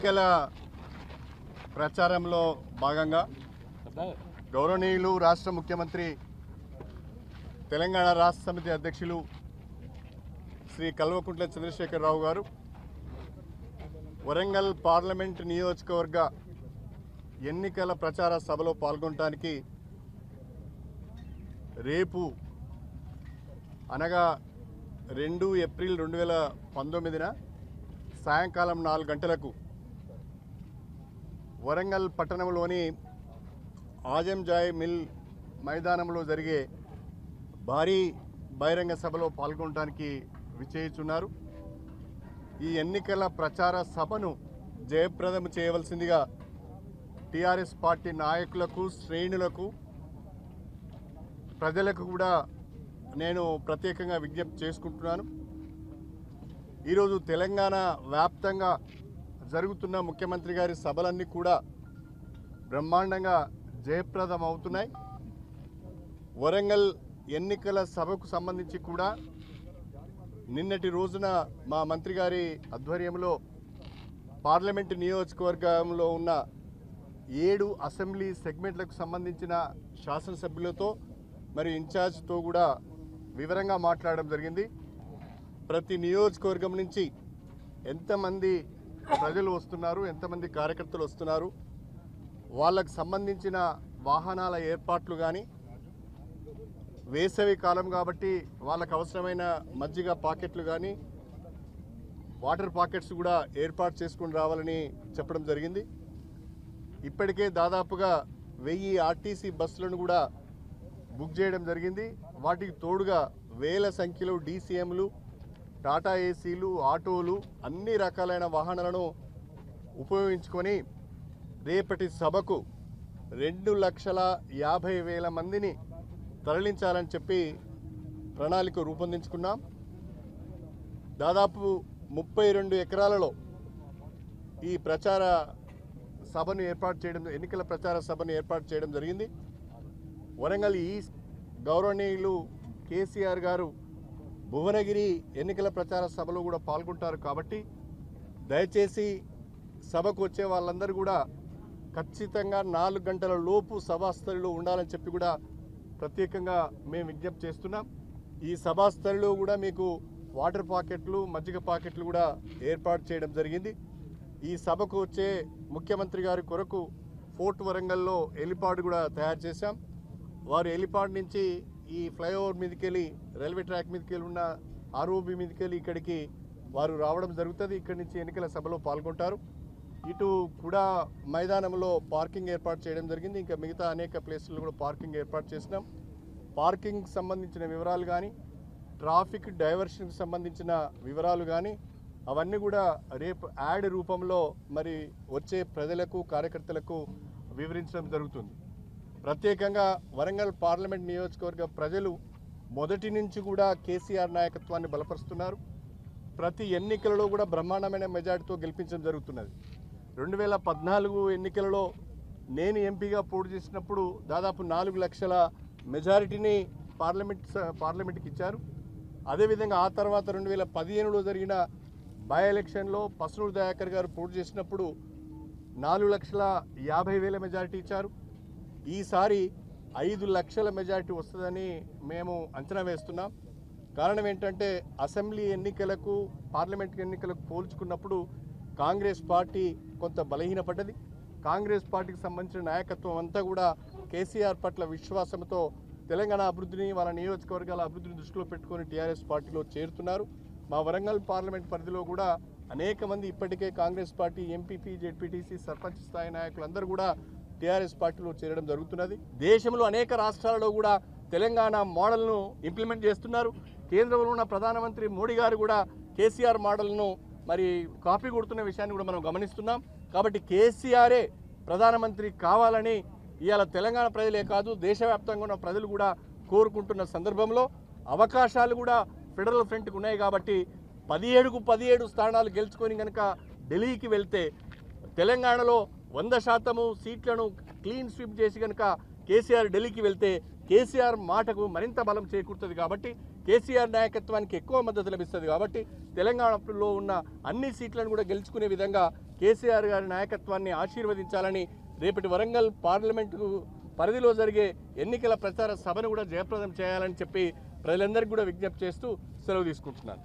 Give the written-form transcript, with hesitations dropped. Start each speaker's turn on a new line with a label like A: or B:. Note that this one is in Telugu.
A: ఎన్నికల ప్రచారంలో భాగంగా గౌరవనీయులు రాష్ట్ర ముఖ్యమంత్రి తెలంగాణ రాష్ట్ర సమితి అధ్యక్షులు శ్రీ కల్వకుంట్ల చంద్రశేఖరరావు గారు వరంగల్ పార్లమెంట్ నియోజకవర్గ ఎన్నికల ప్రచార సభలో పాల్గొనడానికి రేపు అనగా 2 ఏప్రిల్ 2019 సాయంకాలం 4 గంటలకు వరంగల్ పట్టణంలోని ఆజంజాయ్ మిల్ మైదానంలో జరిగే భారీ బహిరంగ సభలో పాల్గొనడానికి విచ్చేయుచున్నారు. ఈ ఎన్నికల ప్రచార సభను జయప్రదం చేయవలసిందిగా టీఆర్ఎస్ పార్టీ నాయకులకు, శ్రేణులకు, ప్రజలకు కూడా నేను ప్రత్యేకంగా విజ్ఞప్తి చేసుకుంటున్నాను. ఈరోజు తెలంగాణ వ్యాప్తంగా జరుగుతున్న ముఖ్యమంత్రి గారి సభలన్నీ కూడా బ్రహ్మాండంగా జయప్రదం అవుతున్నాయి. వరంగల్ ఎన్నికల సభకు సంబంధించి కూడా నిన్నటి రోజున మా మంత్రి గారి ఆధ్వర్యంలో పార్లమెంటు నియోజకవర్గంలో ఉన్న 7 అసెంబ్లీ సెగ్మెంట్లకు సంబంధించిన శాసనసభ్యులతో మరియు ఇన్ఛార్జ్తో కూడా వివరంగా మాట్లాడడం జరిగింది. ప్రతి నియోజకవర్గం నుంచి ఎంతమంది ప్రజలు వస్తున్నారు, ఎంతమంది కార్యకర్తలు వస్తున్నారు, వాళ్ళకు సంబంధించిన వాహనాల ఏర్పాట్లు కానీ, వేసవి కాలం కాబట్టి వాళ్ళకు అవసరమైన మజ్జిగ పాకెట్లు కానీ, వాటర్ పాకెట్స్ కూడా ఏర్పాటు చేసుకుని రావాలని చెప్పడం జరిగింది. ఇప్పటికే దాదాపుగా 1000 ఆర్టీసీ బస్సులను కూడా బుక్ చేయడం జరిగింది. వాటికి తోడుగా వేల సంఖ్యలో డీసీఎంలు, టాటా ఏసీలు, ఆటోలు, అన్ని రకాలైన వాహనాలను ఉపయోగించుకొని రేపటి సభకు 2,50,000 మందిని తరలించాలని చెప్పి ప్రణాళిక రూపొందించుకున్నాం. దాదాపు 32 ఎకరాలలో ఈ ప్రచార సభను ఏర్పాటు చేయడం, ఎన్నికల ప్రచార సభను ఏర్పాటు చేయడం జరిగింది. వరంగల్ ఈస్ట్ గౌరవనీయులు కేసీఆర్ గారు భువనగిరి ఎన్నికల ప్రచార సభలో కూడా పాల్గొంటారు కాబట్టి దయచేసి సభకు వచ్చే వాళ్ళందరూ కూడా ఖచ్చితంగా 4 గంటల లోపు సభాస్థలిలో ఉండాలని చెప్పి కూడా ప్రత్యేకంగా మేము విజ్ఞప్తి చేస్తున్నాం. ఈ సభాస్థలిలో కూడా మీకు వాటర్ పాకెట్లు, మజ్జిగ పాకెట్లు కూడా ఏర్పాటు చేయడం జరిగింది. ఈ సభకు వచ్చే ముఖ్యమంత్రి గారి కొరకు ఫోర్ట్ వరంగల్లో హెలిపాడ్ కూడా తయారు చేశాం. వారు హెలిపాడ్ నుంచి ఈ ఫ్లైఓవర్ మీదకి వెళ్ళి, రైల్వే ట్రాక్ మీదకి వెళ్ళి ఉన్న ఆర్ఓబి మీదకి వెళ్ళి ఇక్కడికి వారు రావడం జరుగుతుంది. ఇక్కడి నుంచి ఎన్నికల సభలో పాల్గొంటారు. ఇటు కూడా మైదానంలో పార్కింగ్ ఏర్పాటు చేయడం జరిగింది. ఇంకా మిగతా అనేక ప్లేసుల్లో కూడా పార్కింగ్ ఏర్పాటు చేసినాం. పార్కింగ్కి సంబంధించిన వివరాలు కానీ, ట్రాఫిక్ డైవర్షన్కి సంబంధించిన వివరాలు కానీ అవన్నీ కూడా రేపు యాడ్ రూపంలో మరి వచ్చే ప్రజలకు, కార్యకర్తలకు వివరించడం జరుగుతుంది. ప్రత్యేకంగా వరంగల్ పార్లమెంట్ నియోజకవర్గ ప్రజలు మొదటి నుంచి కూడా కేసీఆర్ నాయకత్వాన్ని బలపరుస్తున్నారు. ప్రతి ఎన్నికలలో కూడా బ్రహ్మాండమైన మెజార్టీతో గెలిపించడం జరుగుతున్నది. 2014 ఎన్నికలలో నేను ఎంపీగా పోటీ చేసినప్పుడు దాదాపు 4 లక్షల మెజారిటీని పార్లమెంట్కి ఇచ్చారు. అదేవిధంగా ఆ తర్వాత 2015లో జరిగిన బై ఎలక్షన్లో పసునూరు దయాకర్ గారు పోటీ చేసినప్పుడు 4,50,000 మెజారిటీ ఇచ్చారు. ఈసారి 5 లక్షల మెజారిటీ వస్తుందని మేము అంచనా వేస్తున్నాం. కారణం ఏంటంటే అసెంబ్లీ ఎన్నికలకు, పార్లమెంట్ ఎన్నికలకు పోల్చుకున్నప్పుడు కాంగ్రెస్ పార్టీ కొంత బలహీనపడ్డది. కాంగ్రెస్ పార్టీకి సంబంధించిన నాయకత్వం అంతా కూడా కేసీఆర్ పట్ల విశ్వాసంతో తెలంగాణ అభివృద్ధిని, వాళ్ళ నియోజకవర్గాల అభివృద్ధిని దృష్టిలో పెట్టుకొని టీఆర్ఎస్ పార్టీలో చేరుతున్నారు. మా వరంగల్ పార్లమెంట్ పరిధిలో కూడా అనేక మంది ఇప్పటికే Congress party MPP, ZPTC, sarpanch స్థాయి నాయకులందరూ కూడా టీఆర్ఎస్ పార్టీలో చేరడం జరుగుతున్నది. దేశంలో అనేక రాష్ట్రాలలో కూడా తెలంగాణ మోడల్ను ఇంప్లిమెంట్ చేస్తున్నారు. కేంద్రంలో ఉన్న ప్రధానమంత్రి మోడీ గారు కూడా కేసీఆర్ మోడల్ను మరి కాపీ కొడుతున్న విషయాన్ని కూడా మనం గమనిస్తున్నాం. కాబట్టి కేసీఆరే ప్రధానమంత్రి కావాలని ఇవాళ తెలంగాణ ప్రజలే కాదు, దేశవ్యాప్తంగా ఉన్న ప్రజలు కూడా కోరుకుంటున్న సందర్భంలో అవకాశాలు కూడా ఫెడరల్ ఫ్రంట్కి ఉన్నాయి. కాబట్టి 17కు 17 స్థానాలు గెలుచుకొని కనుక ఢిల్లీకి వెళ్తే తెలంగాణలో 100% సీట్లను క్లీన్ స్వీప్ చేసి కనుక కేసీఆర్ ఢిల్లీకి వెళ్తే కేసీఆర్ మాటకు మరింత బలం చేకూరుతుంది. కాబట్టి కేసీఆర్ నాయకత్వానికి ఎక్కువ మద్దతు లభిస్తుంది కాబట్టి తెలంగాణలో ఉన్న అన్ని సీట్లను కూడా గెలుచుకునే విధంగా కేసీఆర్ గారి నాయకత్వాన్ని ఆశీర్వదించాలని రేపటి వరంగల్ పార్లమెంటు పరిధిలో జరిగే ఎన్నికల ప్రచార సభను కూడా జయప్రదం చేయాలని చెప్పి ప్రజలందరికీ కూడా విజ్ఞప్తి చేస్తూ సెలవు తీసుకుంటున్నాను.